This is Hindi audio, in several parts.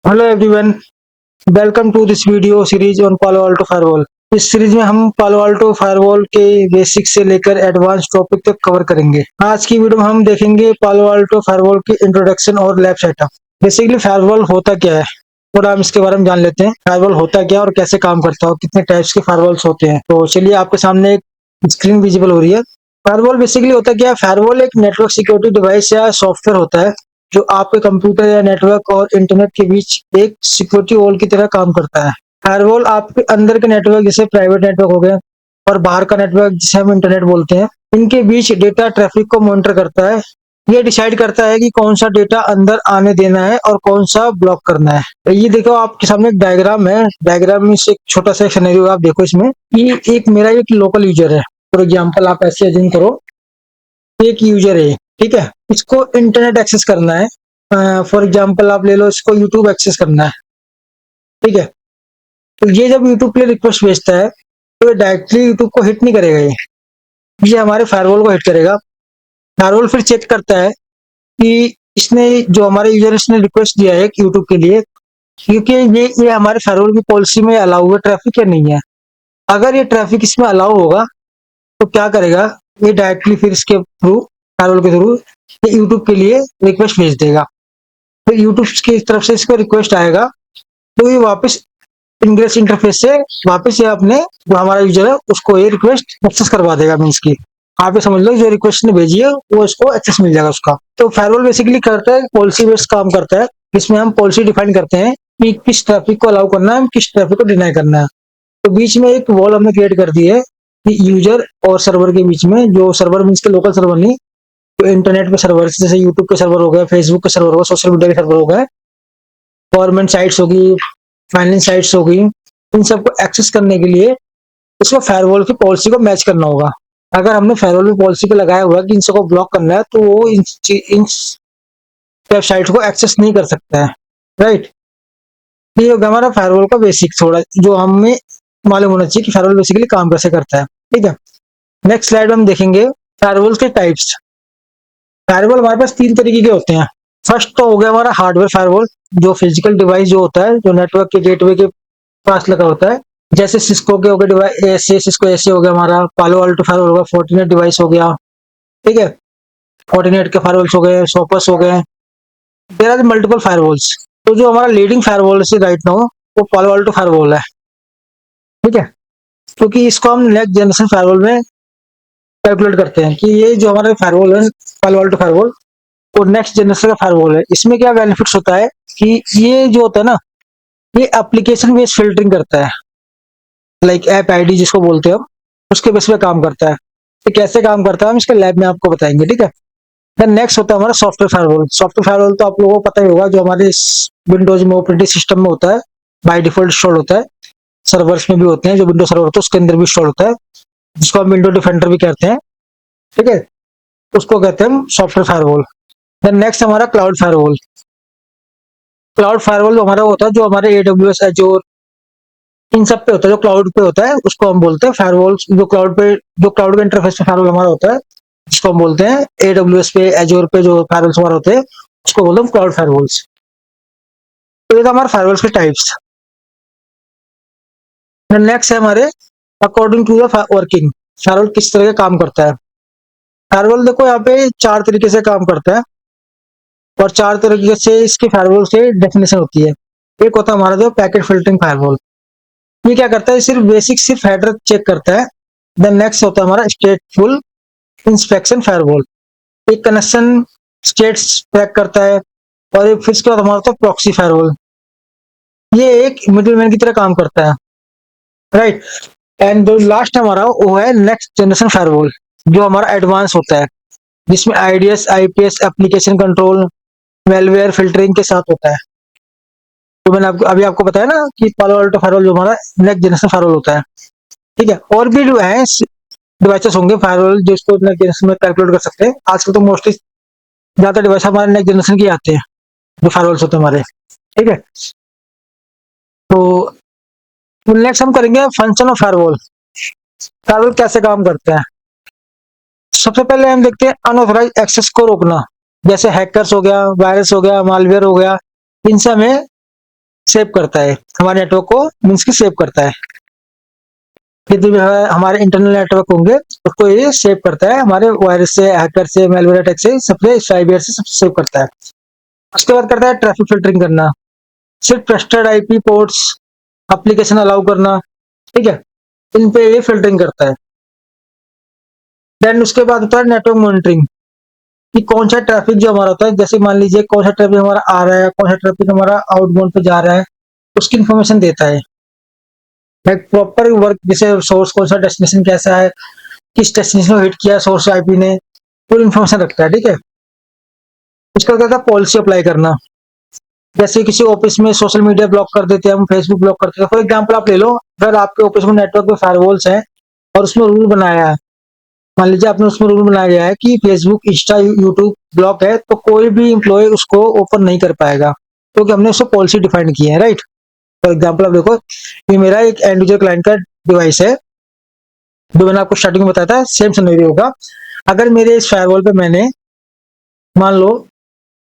Hello everyone, welcome to this video series on Palo Alto firewall. इस सीरीज में हम पालो अल्टो फायरवॉल के बेसिक से लेकर एडवांस टॉपिक तक कवर करेंगे। आज की वीडियो में हम देखेंगे पालो अल्टो फायरवॉल की इंट्रोडक्शन और लैब सेटअप। बेसिकली फायरवॉल होता क्या है और हम इसके बारे में जान लेते हैं। फायरवॉल होता क्या है और कैसे काम करता है और कितने टाइप्स के फायरवॉल्स होते हैं। तो चलिए, आपके सामने एक स्क्रीन विजिबल हो रही है। फायरवॉल बेसिकली होता क्या है? फायरवॉल एक नेटवर्क सिक्योरिटी डिवाइस या सॉफ्टवेयर होता है जो आपके कंप्यूटर या नेटवर्क और इंटरनेट के बीच एक सिक्योरिटी वॉल की तरह काम करता है। फायरवॉल आपके अंदर के नेटवर्क, जैसे प्राइवेट नेटवर्क हो गए, और बाहर का नेटवर्क जिसे हम इंटरनेट बोलते हैं, इनके बीच डेटा ट्रैफिक को मॉनिटर करता है। ये डिसाइड करता है कि कौन सा डेटा अंदर आने देना है और कौन सा ब्लॉक करना है। तो ये देखो, आपके सामने एक डायग्राम है। डायग्राम में से एक छोटा सा सिनेरियो आप देखो। इसमें ये एक मेरा एक लोकल यूजर है। फॉर एग्जाम्पल, आप ऐसे अज्यूम करो, एक यूजर है, ठीक है। इसको इंटरनेट एक्सेस करना है। फॉर एग्जाम्पल आप ले लो, इसको यूट्यूब एक्सेस करना है, ठीक है। तो ये जब यूट्यूब के लिए रिक्वेस्ट भेजता है तो ये डायरेक्टली यूट्यूब को हिट नहीं करेगा। ये हमारे फायरवॉल को हिट करेगा। फायरवॉल फिर चेक करता है कि इसने, जो हमारे यूजर, इसने रिक्वेस्ट दिया है यूट्यूब के लिए, क्योंकि ये हमारे फायरवॉल की पॉलिसी में अलाउ हुआ ट्रैफिक या नहीं है। अगर ये ट्रैफक इसमें अलाउ होगा तो क्या करेगा, ये डायरेक्टली फिर इसके थ्रू, फायरवॉल के थ्रू, ये यूट्यूब के लिए रिक्वेस्ट भेज देगा। फिर यूट्यूब की तरफ से इसको रिक्वेस्ट आएगा तो ये वापस इनग्रेस इंटरफेस से वापस ये अपने, जो हमारा यूजर है, उसको ये रिक्वेस्ट एक्सेस करवा देगा। मीन्स की आप ये समझ लो, जो रिक्वेस्ट ने भेजी है वो इसको एक्सेस मिल जाएगा उसका। तो फायरवॉल बेसिकली करता है, पॉलिसी बेस्ड काम करता है, जिसमें हम पॉलिसी डिफाइन करते हैं कि किस ट्रैफिक को अलाउ करना है, किस ट्रैफिक को डिनाई करना है। तो बीच में एक वॉल हमने क्रिएट कर दी है कि यूजर और सर्वर के बीच में, जो सर्वर मीन्स के लोकल सर्वर नहीं, तो इंटरनेट पे सर्वर, जैसे यूट्यूब के सर्वर हो गए, फेसबुक के सर्वर हो गए, सोशल मीडिया के सर्वर हो गए, गवर्नमेंट साइट्स होगी, फाइनेंस साइट्स होगी, इन सबको एक्सेस करने के लिए इसको फायरवॉल की पॉलिसी को मैच करना होगा। अगर हमने फायरवॉल की पॉलिसी पे लगाया हुआ है कि इन सबको ब्लॉक करना है, तो वो इन वेबसाइट को एक्सेस नहीं कर सकता है, राइट। ये होगा हमारा फायरवॉल का बेसिक, थोड़ा जो हमें मालूम होना चाहिए कि फायरवॉल बेसिकली काम कैसे करता है, ठीक है। नेक्स्ट स्लाइड में हम देखेंगे फायरवॉल के टाइप्स। फायरवॉल हमारे पास तीन तरीके के होते हैं। फर्स्ट तो हो गया हमारा हार्डवेयर फायरवॉल, जो फिजिकल डिवाइस जो होता है, जो नेटवर्क के गेटवे के पास लगा होता है। जैसे सिस्को के हो गए डिवाइस, ऐसे सिस्को ऐसे हो गया, हमारा पालो अल्टो फायरवॉल हो गया, फोर्टिनेट डिवाइस हो गया, ठीक है। फोर्टिनेट के फायरवॉल्स हो गए, सोपस हो गए। There are multiple firewalls. तो जो हमारा लीडिंग फायरवॉल से राइट नाउ, वो पालो अल्टो फायरवॉल है, ठीक है। क्योंकि इसको हम नेक्स्ट जनरेशन फायरवॉल में कैलकुलेट करते हैं कि ये जो हमारा फायरवॉल है, पालो अल्टो फायरवॉल, वो नेक्स्ट जनरेशन का फायरवॉल है। इसमें क्या बेनिफिट्स होता है कि ये जो होता है ना, ये एप्लीकेशन बेस्ड फिल्टरिंग करता है, लाइक ऐप आईडी जिसको बोलते हैं हम, उसके बेस पे काम करता है। तो कैसे काम करता है हम इसके लैब में आपको बताएंगे, ठीक है। देन नेक्स्ट होता है हमारा सॉफ्टवेयर फायरवॉल। सॉफ्टवेयर फायरवॉल तो आप लोगों को पता ही होगा, जो हमारे विंडोज में ऑपरेटिंग सिस्टम में होता है, बाय डिफॉल्ट इंस्टॉल होता है। सर्वर्स में भी होते हैं, जो विंडो सर्वर होता है उसके अंदर भी इंस्टॉल होता है, जिसको हम विंडो डिफेंडर भी कहते हैं, ठीक है। उसको कहते हैं हम सॉफ्टवेयर फायरवॉल। देन नेक्स्ट हमारा क्लाउड फायरवॉल। क्लाउड फायरवॉल हमारा होता है जो हमारे एडब्ल्यूएस, एजोर, इन सब पे होता है, जो क्लाउड पे होता है उसको हम बोलते हैं फायरवॉल। जो क्लाउड पे, जो क्लाउड के इंटरफेस पे फायरवॉल हमारा होता है, जिसको हम बोलते हैं एडब्ल्यूएस पे, एजोर पे जो फायरवॉल्स हमारे होते हैं, उसको बोलते हैं क्लाउड फायरवॉल्स। तो ये था हमारे फायरवॉल्स के टाइप्स। नेक्स्ट है हमारे according to the working, firewall किस तरह का काम करता है। फायरवॉल देखो यहाँ पे चार तरीके से काम करता है, और चार तरीके से इसके फायरवॉल से डेफिनेशन होती है। एक होता है हमारा जो पैकेट फिल्टरिंग फायरवॉल। ये क्या करता है, सिर्फ बेसिक सिर्फ हेडर चेक करता है। देन नेक्स्ट होता है हमारा स्टेटफुल इंस्पेक्शन फायरवॉल। एक कनेक्शन स्टेट्स ट्रैक करता है। और एक फिर इसके बाद हमारा होता है प्रॉक्सी फायरवॉल। ये एक मिडिलमैन की तरह काम करता है, राइट। एंड जो लास्ट हमारा वो है नेक्स्ट जनरेशन फायरवॉल, जो हमारा एडवांस होता है, जिसमें IDs, IPS, application control, malware filtering के साथ होता है। तो मैंने आपको अभी आपको बताया ना कि पालो अल्टो फायरवॉल जो हमारा नेक्स्ट जनरेशन फायरवॉल होता है, ठीक है। और भी जो है डिवाइसेस होंगे फायरवॉल जो इसको नेक्स्ट जनरेशन में कैलकुलेट कर सकते हैं। आजकल तो मोस्टली ज्यादा डिवाइस हमारे नेक्स्ट जनरेशन के आते हैं, जो फायरवॉल्स होते हैं हमारे, ठीक है। तो नेक्स्ट हम करेंगे फंक्शन ऑफ फायरवॉल। फायरवॉल कैसे काम करता है। सबसे पहले हम देखते हैं अनऑथराइज एक्सेस को रोकना। जैसे हैकर्स हो गया, वायरस हो गया, मालवेयर हो गया, इनसे हमें सेव करता है, हमारे नेटवर्क को मीन्स की सेव करता है। जितने भी हमारे इंटरनल नेटवर्क होंगे उसको ये सेव करता है, हमारे वायरस से, हैकर से, मैलवेयर अटैक से, सबसे स्पाईवेयर से सब सेव करता है। उसके बाद करता है ट्रैफिक फिल्टरिंग करना, सिर्फ trusted IP ports application allow करना, ठीक है, इन पे ये फिल्टरिंग करता है। देन उसके बाद होता है नेटवर्क मॉनिटरिंग, कि कौन सा ट्रैफिक जो हमारा होता है, जैसे मान लीजिए कौन सा ट्रैफिक हमारा आ रहा है, कौन सा ट्रैफिक हमारा आउटबाउंड पे जा रहा है, उसकी इन्फॉर्मेशन देता है। लाइक प्रॉपर वर्क, जैसे सोर्स कौन सा, डेस्टिनेशन कैसा है, किस डेस्टिनेशन को हिट किया सोर्स आईपी ने, पूरी इन्फॉर्मेशन रखता है, ठीक है। उसका क्या था, पॉलिसी अप्लाई करना, जैसे किसी ऑफिस में सोशल मीडिया ब्लॉक कर देते हैं हम, फेसबुक ब्लॉक करते हैं। फॉर एग्जाम्पल आप ले लो, अगर आपके ऑफिस में नेटवर्क में फायरवॉल्स है और उसमें रूल बनाया है, मान लीजिए आपने उसमें रूल बनाया गया है कि फेसबुक, इंस्टा, यूट्यूब ब्लॉक है, तो कोई भी एम्प्लॉय उसको ओपन नहीं कर पाएगा, क्योंकि हमने उसको पॉलिसी डिफाइन की है, राइट। फॉर एग्जाम्पल आप देखो, ये मेरा एक एंड यूजर क्लाइंट का डिवाइस है, जो मैंने आपको स्टार्टिंग में बताया था, सेम सिनेरियो होगा। अगर मेरे इस फायरवॉल पे मैंने, मान लो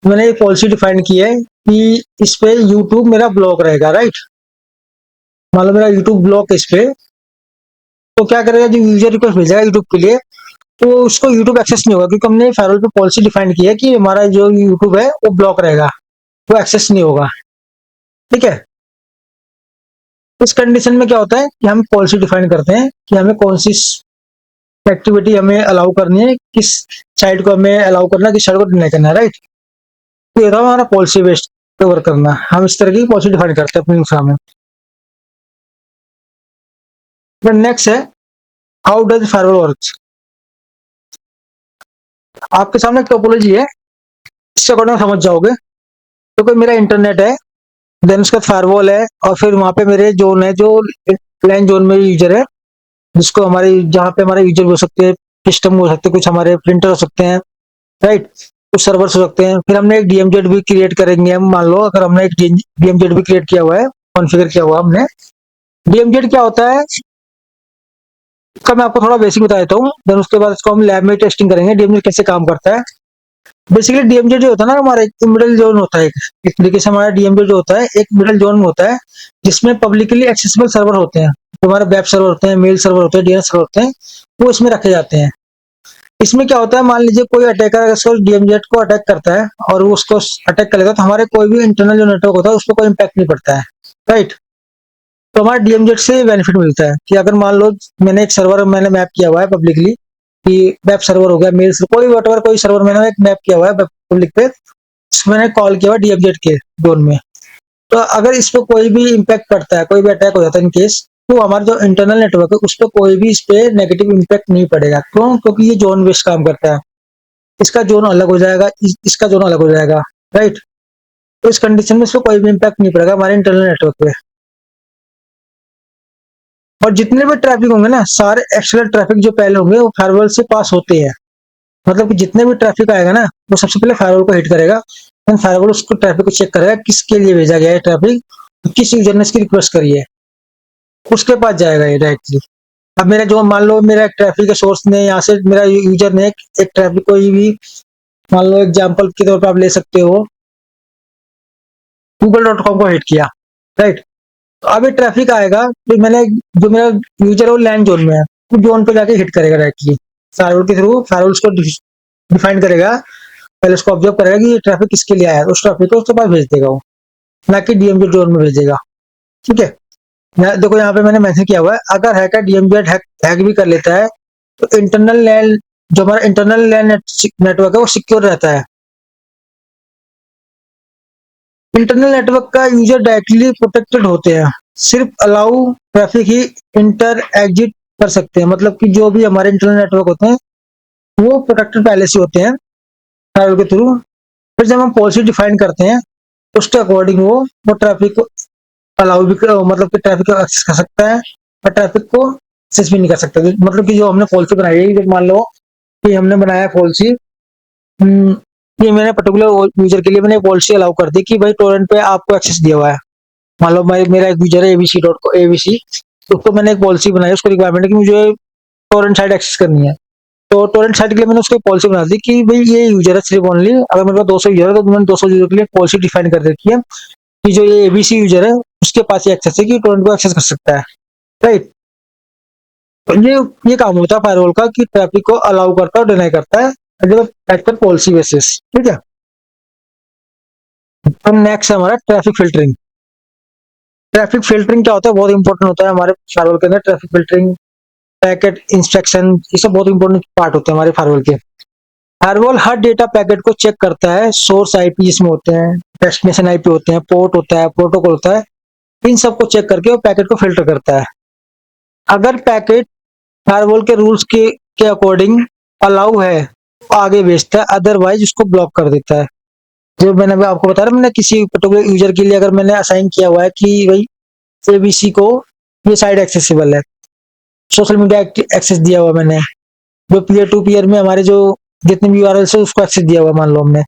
मैंने एक पॉलिसी डिफाइन की है कि इस पे यूट्यूब मेरा ब्लॉक रहेगा, राइट। मान लो मेरा यूट्यूब ब्लॉक है इस पे, तो क्या करेगा, जो यूजर रिक्वेस्ट भेजेगा यूट्यूब के लिए, तो उसको यूट्यूब एक्सेस नहीं होगा, क्योंकि हमने फायरवॉल पे पॉलिसी डिफाइन की है कि हमारा जो यूट्यूब है वो ब्लॉक रहेगा, वो एक्सेस नहीं होगा, ठीक है। इस कंडीशन में क्या होता है कि हम पॉलिसी डिफाइन करते हैं कि हमें कौन सी एक्टिविटी हमें अलाउ करनी है, किस साइड को हमें अलाउ करना है, किस साइड को डिनाई करना है, राइट। तो ये था हमारा पॉलिसी बेस्ड कवर करना, हम इस तरह की पॉलिसी डिफाइन करते हैं अपने इंफ्रा में। नेक्स्ट है, हाउ डज फायरवॉल वर्क। आपके सामने एक टोपोलॉजी है, इससे अकॉर्डिंग समझ जाओगे। तो कोई मेरा इंटरनेट है, देन उसका फायरवॉल है, और फिर वहां पे मेरे जोन है, जो लैन जोन में यूजर है, जिसको हमारे, जहाँ पे हमारे यूजर हो सकते हैं, सिस्टम हो सकते हैं, कुछ हमारे प्रिंटर हो सकते हैं, राइट, कुछ सर्वर्स हो सकते हैं। फिर हमने एक डीएमजेड भी क्रिएट करेंगे हम, मान लो अगर हमने एक डीएमजेड भी क्रिएट किया हुआ है, कॉन्फ़िगर किया हुआ हमने। डीएमजेड क्या होता है, इसका मैं आपको थोड़ा बेसिक बता देता हूँ, देन उसके बाद इसको हम लैब में टेस्टिंग करेंगे डीएमजेड कैसे काम करता है। बेसिकली डीएमजेड जो होता है ना, हमारा एक मिडल जोन होता है, एक तरीके से हमारा डीएमजेड जो होता है एक मिडल जोन होता है, जिसमें पब्लिकली एक्सेसिबल सर्वर होते हैं, जो हमारे वेब सर्वर होते हैं, मेल सर्वर होते हैं, डीएनएस सर्वर होते हैं, वो इसमें रखे जाते हैं। इसमें क्या होता है, मान लीजिए कोई अटैकर अगर उसको डीएमजेड को अटैक करता है और वो उसको अटैक करेगा, तो हमारे कोई भी इंटरनल जो नेटवर्क होता है उस पर कोई इम्पैक्ट नहीं पड़ता है, राइट। तो हमारे डीएमजेड से बेनिफिट मिलता है कि अगर मान लो मैंने एक सर्वर मैंने मैप किया हुआ है पब्लिकली, कि वेब सर्वर हो गया, मेल सर्वर, कोई वॉटएवर कोई सर्वर मैंने एक मैप किया हुआ है पब्लिक पे, मैंने कॉल किया हुआ डीएमजेड के जोन में, तो अगर इस पर कोई भी इम्पैक्ट पड़ता है, कोई भी अटैक हो जाता है इन केस, तो हमारा जो इंटरनल नेटवर्क है उस पर कोई भी इस पे नेगेटिव इम्पैक्ट नहीं पड़ेगा। क्यों? क्योंकि ये जोन बेस्ड काम करता है, इसका जोन अलग हो जाएगा, इसका जोन अलग हो जाएगा, राइट। तो इस कंडीशन में इसको कोई भी इम्पैक्ट नहीं पड़ेगा हमारे इंटरनल नेटवर्क पे। और जितने भी ट्रैफिक होंगे ना, सारे एक्सटर्नल ट्रैफिक जो पहले होंगे वो फायरवॉल से पास होते हैं, मतलब कि जितने भी ट्रैफिक आएगा ना, वो सबसे पहले फायरवॉल को हिट करेगा, देन फायरवॉल उसको ट्रैफिक को चेक करेगा किसके लिए भेजा गया है ट्रैफिक, किस यूजर ने इसकी रिक्वेस्ट करी है, उसके पास जाएगा ये डायरेक्टली। अब मेरा जो, मान लो मेरा एक ट्रैफिक के सोर्स ने, यहाँ से मेरा यूजर ने एक ट्रैफिक कोई भी, मान लो एग्जांपल के तौर पर आप ले सकते हो, google.com को हिट किया, राइट। तो अब ये ट्रैफिक आएगा, तो मैंने, जो मेरा यूजर है वो लैंड जोन में है, तो जोन पे जाके हिट करेगा डायरेक्टली फायरवॉल के थ्रू, फायरवॉल उसको डिफाइन करेगा, पहले उसको ऑब्जर्व करेगा कि ये ट्रैफिक किसके लिए आया है, उस ट्रैफिक को उसके पास भेज देगा वो, ना कि डीएमजेड जोन में भेजेगा, ठीक है। देखो यहाँ पे मैंने मेंशन किया हुआ है, अगर हैकर डीएमजेड हैक भी कर लेता है, तो इंटरनल लैन, जो हमारा इंटरनल लैन नेटवर्क है वो सिक्योर रहता है। इंटरनल नेटवर्क का यूजर डायरेक्टली प्रोटेक्टेड होते हैं, सिर्फ अलाउ ट्रैफिक ही इंटर एग्जिट कर सकते हैं, मतलब कि जो भी हमारे इंटरनल नेटवर्क होते हैं वो प्रोटेक्टेड पहले से होते हैं फायरवॉल के थ्रू। फिर जब हम पॉलिसी डिफाइन करते हैं तो उसके अकॉर्डिंग वो ट्रैफिक को अलाउ भी मतलब कि ट्रैफिक को एक्सेस कर सकता है, और ट्रैफिक को एक्सेस भी नहीं कर सकता। मतलब कि जो हमने पॉलिसी बनाई है, मान लो कि हमने बनाया पॉलिसी कि मैंने पर्टिकुलर यूजर के लिए मैंने पॉलिसी अलाउ कर दी कि भाई टोरेंट पे आपको एक्सेस दिया हुआ है, मान लो मेरा एक यूजर है एबीसी, तो उसको मैंने एक पॉलिसी बनाई, उसको रिक्वायरमेंट है कि मुझे टोरेंट साइट एक्सेस करनी है, तो टोरेंट साइट के लिए मैंने उसको पॉलिसी बना दी कि भाई ये यूजर है सिर्फ ओनली, अगर मेरे पास 200 यूजर है तो मैंने 200 यूजर के लिए पॉलिसी डिफाइन कर रखी है कि जो ये एबीसी यूजर है उसके पास ही एक्सेस है कि टोरेंट को एक्सेस कर सकता है, राइट। तो ये काम होता है फायरवॉल का कि ट्रैफिक को अलाउ करता है और डिनाई करता है एज पर पॉलिसी बेसिस, ठीक है। अब नेक्स्ट है हमारा ट्रैफिक फिल्टरिंग। ट्रैफिक फिल्टरिंग क्या होता है, बहुत इंपॉर्टेंट होता है हमारे फायरवॉल के अंदर। ट्रैफिक फिल्टरिंग, पैकेट इंस्पेक्शन, ये सब बहुत इंपॉर्टेंट पार्ट होते हैं हमारे फायरवॉल के। फायरवॉल हर डेटा पैकेट को चेक करता है, सोर्स आईपी जिसमें होते हैं, डेस्टिनेशन आईपी होते हैं, पोर्ट होता है, प्रोटोकॉल होता है, इन सबको चेक करके वो पैकेट को फिल्टर करता है। अगर पैकेट फायरवॉल के रूल्स के अकॉर्डिंग अलाउ है तो आगे भेजता है, अदरवाइज उसको ब्लॉक कर देता है। जो मैंने अभी आपको बताया, मैंने किसी पर्टिकुलर यूजर के लिए अगर मैंने असाइन किया हुआ है कि भाई एबीसी को ये साइड एक्सेसिबल है, सोशल मीडिया एक्सेस दिया हुआ मैंने, जो पीयर टू पीयर में हमारे जो जितने भी यूआरएल है उसको एक्सेस दिया हुआ मान लो हमने,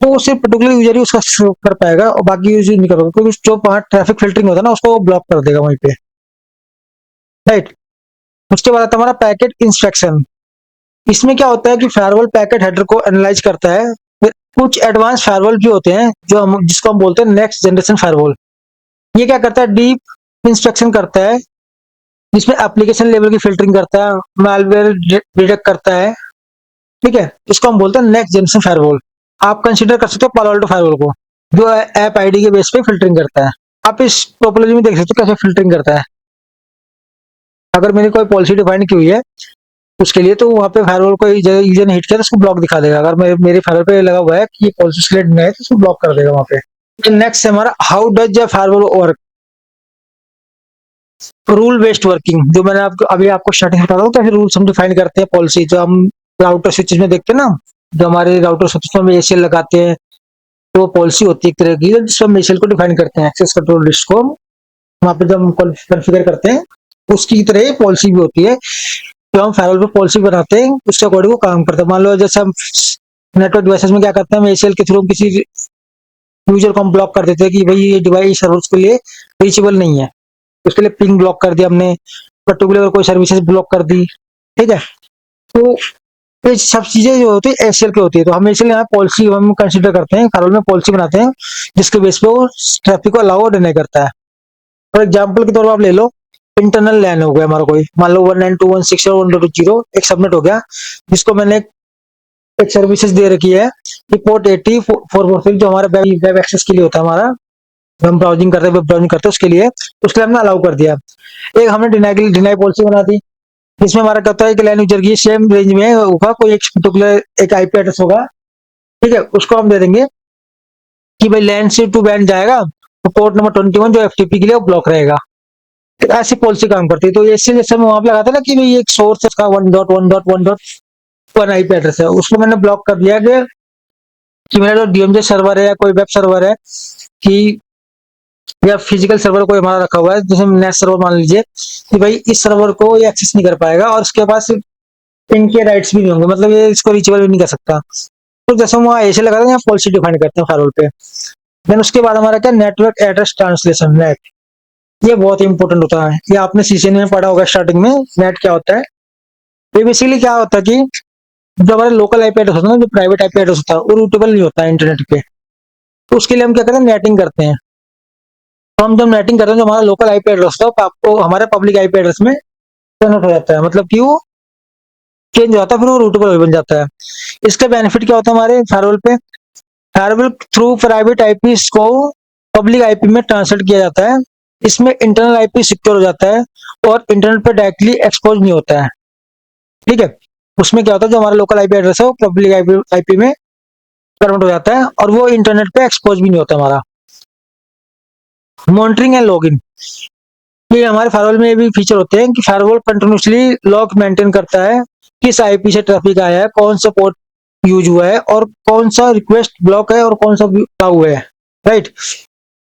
तो वो सिर्फ पर्टिकुलर यूजर ही उसका एक्सेस कर पाएगा और बाकी यूजर नहीं कर पाएगा, क्योंकि जो वहाँ ट्रैफिक फिल्टरिंग होता है ना उसको वो ब्लॉक कर देगा वहीं पे, राइट। उसके बाद आता है हमारा पैकेट इंस्पेक्शन। इसमें क्या होता है कि फायरवॉल पैकेट हेडर को एनालाइज करता है। फिर कुछ एडवांस फायरवॉल भी होते हैं जो हम जिसको हम बोलते हैं नेक्स्ट जनरेशन फायरवॉल। ये क्या करता है, डीप इंस्पेक्शन करता है, जिसमें एप्लीकेशन लेवल की फिल्टरिंग करता है, मैलवेयर डिटेक्ट करता है, ठीक है। इसको हम बोलते हैं नेक्स्ट जनरेशन फायरवॉल। आप कंसीडर कर सकते हो पालो अल्टो फायरवॉल को, जो ऐप आईडी के बेस पे फिल्टरिंग करता है। आप इस टोपोलॉजी में देख सकते हो कैसे फिल्टरिंग करता है। अगर मैंने कोई पॉलिसी डिफाइन की हुई है उसके लिए, तो वहाँ पे फायरवॉल को यूजर ने हिट किया तो उसको ब्लॉक दिखा देगा। अगर मेरे फायरवॉल पे लगा हुआ है कि ये पॉलिसी सिलेक्ट नहीं है तो उसको ब्लॉक कर देगा वहाँ पे। नेक्स्ट है हमारा how does the firewall work. Rule based working, जो मैंने आपको अभी आपको स्टार्टिंग में बताया था, कैसे रूल्स हम डिफाइन करते हैं, पॉलिसी जो हम राउटर स्विचेस में देखते हैं ना, जो हमारे राउटर स्विचेस में एसीएल लगाते हैं, तो पॉलिसी होती है एक तरह की जिसमें हम एसीएल को डिफाइन करते हैं, एक्सेस कंट्रोल लिस्ट को वहाँ पे जब हम कॉन्फ़िगर करते हैं उसकी तरह पॉलिसी भी होती है। तो हम फायरवॉल पे पॉलिसी बनाते हैं, उसके अकॉर्डिंग वो काम करता है। मान लो जैसे हम नेटवर्क डिवाइसेस में क्या करते हैं, हम एसीएल के थ्रू किसी यूजर को हम ब्लॉक कर देते हैं कि भाई ये डिवाइस सर्वर्स के लिए रीचेबल नहीं है, उसके लिए पिंग ब्लॉक कर दिया हमने, पर्टिकुलर कोई सर्विसेज ब्लॉक कर दी, ठीक है। तो ये सब चीजें जो होती है एसीएल की होती है, तो हम एसीएल यहाँ पॉलिसी हम कंसिडर करते हैं, फायरवॉल में पॉलिसी बनाते हैं जिसके बेस पे वो ट्रैफिक को अलाउ और डिनाई करता है। फॉर एग्जाम्पल के तौर पर आप ले लो, इंटरनल लैन हो गया हमारा कोई, मान लो 192.168 और 102.0 एक सबनेट हो गया, जिसको मैंने एक सर्विसेज दे रखी है कि पोर्ट 80 446 जो हमारा वेब एक्सेस के लिए होता है, हमारा हम ब्राउजिंग करते हैं, वेब ब्राउजिंग करते हैं उसके लिए हमने अलाउ कर दिया। एक हमने डिनाई पॉलिसी बना दी, जिसमें हमारा कहता है कि लैन यूजर की सेम रेंज में होगा कोई एक पर्टिकुलर एक आईपी एड्रेस होगा, ठीक है, उसको हम दे देंगे कि भाई लैन से टू बैंड जाएगा तो पोर्ट नंबर 21 जो एफटीपी के लिए वो ब्लॉक रहेगा। तो ऐसी पॉलिसी काम करती है। तो इससे जैसे हम वहां पे लगाते ना कि भाई एक सोर्स का 1.1.1.1 आईपी एड्रेस है, उसको मैंने ब्लॉक कर दिया कि मेरा जो डीएमजे सर्वर है या कोई वेब सर्वर है कि या फिजिकल सर्वर कोई हमारा रखा हुआ है, जैसे नेट सर्वर मान लीजिए, कि भाई इस सर्वर को ये एक्सेस नहीं कर पाएगा और उसके पास इनके राइट्स भी नहीं होंगे, मतलब ये इसको रीचेबल भी नहीं कर सकता। तो जैसे हम वहाँ ऐसे लगाते हैं पॉलिसी डिफाइन करते हैं फायरवॉल पे। देन उसके बाद हमारा क्या, नेटवर्क एड्रेस ट्रांसलेशन, नेट। ये बहुत इंपॉर्टेंट होता है, ये आपने सीसीएन में पढ़ा होगा स्टार्टिंग में। नेट क्या होता है, ये बेसिकली क्या होता है कि जो हमारे लोकल आईपी एड्रेस होता है ना, जो प्राइवेट आईपी एड्रेस होता है वो रूटेबल नहीं होता है इंटरनेट पे, तो उसके लिए हम क्या करते हैं, नेटिंग करते हैं। तो हम जब नेटिंग करते हैं जो हमारा लोकल आईपी एड्रेस होता है आपको हमारे पब्लिक आईपी एड्रेस में कन्वर्ट हो जाता है, मतलब कि वो चेंज हो जाता है, फिर वो रूटेबल बन जाता है। इसका बेनिफिट क्या होता है हमारे फायरवॉल पे, फायरवॉल थ्रू प्राइवेट आईपी को पब्लिक आईपी में ट्रांसलेट किया जाता है। इसमें इंटरनल आईपी सिक्योर हो जाता है और इंटरनेट पे डायरेक्टली एक्सपोज नहीं होता है, ठीक है। उसमें क्या होता है, जो हमारा लोकल आईपी एड्रेस है वो पब्लिक आईपी में कन्वर्ट हो जाता है और वो इंटरनेट पे एक्सपोज भी नहीं होता हमारा। मॉनिटरिंग एंड लॉगिन, ये हमारे फायरवॉल में ये भी फीचर होते हैं कि फायरवॉल कंटिन्यूसली लॉग मेंटेन करता है, किस आईपी से ट्रैफिक आया है, कौन सा पोर्ट यूज हुआ है और कौन सा रिक्वेस्ट ब्लॉक है और कौन सा हुआ है, राइट।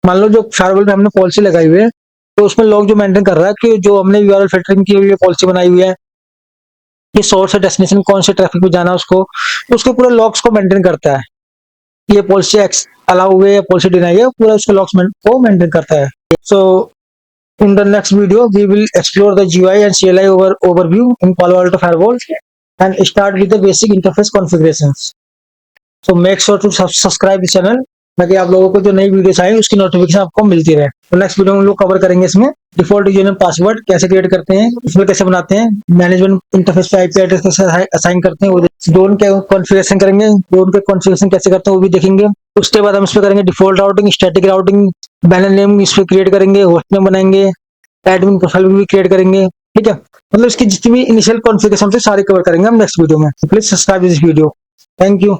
मान लो जो फायरवॉल में हमने पॉलिसी लगाई हुई है तो उसमें लॉग जो मेंटेन कर रहा है कि जो हमने यूआरएल फिल्टरिंग की हुई पॉलिसी बनाई हुई है कि सोर्स से डेस्टिनेशन कौन से ट्रैफिक पे जाना है उसको, उसके पूरे लॉग्स को मेंटेन करता है। ये पॉलिसी अलाउ हुए या पॉलिसी डिनाई है, पूरा उसके लॉग्स को मेंटेन करता है। सो in the next video, we will explore the GUI and CLI overview in Palo Alto Firewall and start with the basic interface configurations. So make sure to subscribe the channel ताकि आप लोगों को जो नई वीडियोस आए उसकी नोटिफिकेशन आपको मिलती रहे। तो नेक्स्ट वीडियो में हम लोग कवर करेंगे इसमें डिफॉल्ट यूजर पासवर्ड कैसे क्रिएट करते हैं, इसमें कैसे बनाते हैं, मैनेजमेंट इंटरफेस पे आईपी एड्रेस कैसे असाइन करते हैं, वो ड्रोन के कॉन्फ़िगरेशन करेंगे, ड्रोन के कॉन्फ़िगरेशन कैसे करते हैं वो भी देखेंगे। उसके बाद हम इस पे करेंगे default routing, static routing, banner name इस पे क्रिएट करेंगे, होस्ट नेम बनाएंगे, एडमिन प्रोफाइल भी क्रिएट करेंगे। ठीक है, मतलब इसकी जितनी भी इनिशियल कॉन्फ़िगरेशन होती है सारी कवर करेंगे हम नेक्स्ट वीडियो में। Please subscribe this video. Thank you.